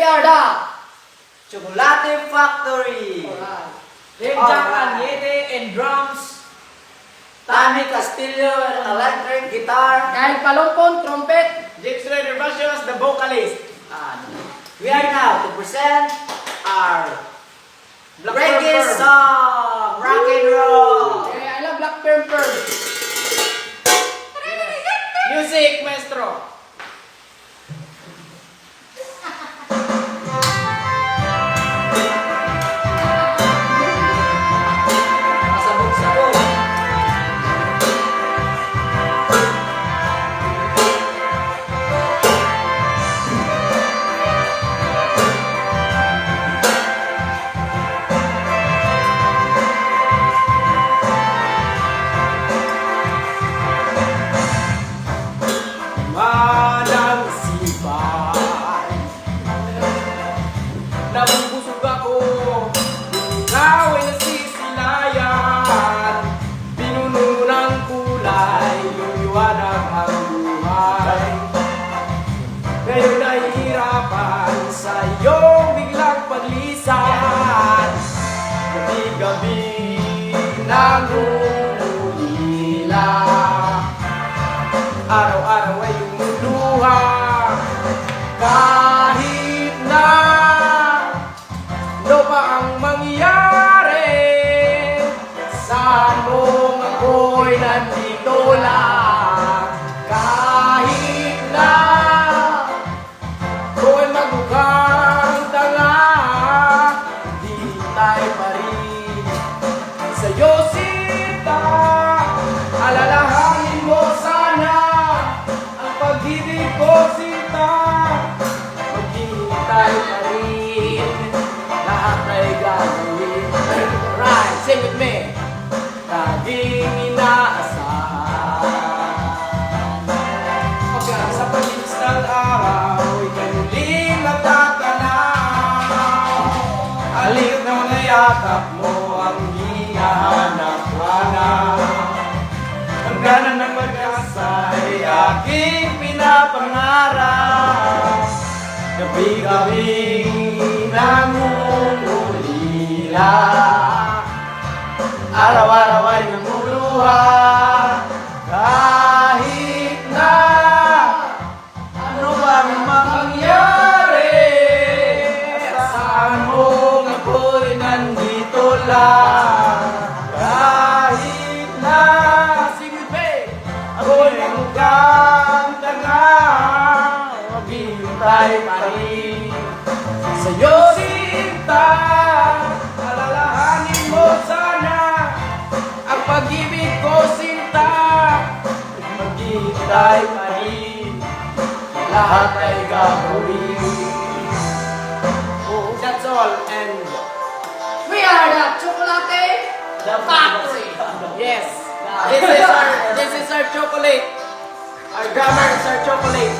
are the Chocolate Factory. Alright. Dave Jack Agnete and drums. Tammy Castillo electric guitar. Kyle Palongpon, trumpet. Jake Schroeder Vasios, the vocalist. And we are now to present our Black reggae Pepper. song, rock and roll. I love Black Pepper. Music, maestro. Pasabog-sabog. Manang sipay. Nabubusog ako, ikaw ay nasisilayan. Pinuno ng kulay, lumiwanag ang buhay. Ngayon ay hirapan sa iyong biglang paglisan. Gabi-gabi nangungulila. Araw-araw ay lumuluha. Kahit na ano pa ang mangyari, saan mo ako'y nandito lang. Kahit na ako'y magmukhang tanga, di tayo pa rin sa'yo sinta. Alalahanin mo sana ang pag-ibig ko sinta. Maghihintay pa rin, lahat ay gagawin. Right, sing with me. Laging inaasahan. Pagka sa pagkinis ng araw, ika'y muling nagtatanaw. Halip na mga yakap mo ang hinahanap-hanap. Ang gana ng mag-asa ay aking pinapangarap. Gabi-gabi nangungulila. Araw-araw ay namuluha. Kahit na ano bang mangyari, saan mo ako'y nandito lang. Kahit na ako'y mukhang tanga, maghihintay pa rin sa'yo sinta. Alalahanin mo sana ang pag-ibig ko sinta. Maghihintay pa rin, lahat ay gagawin. Oh, that's all, and We are the Chocolate Factory. yes, this is our chocolate. Our drummer is our chocolate.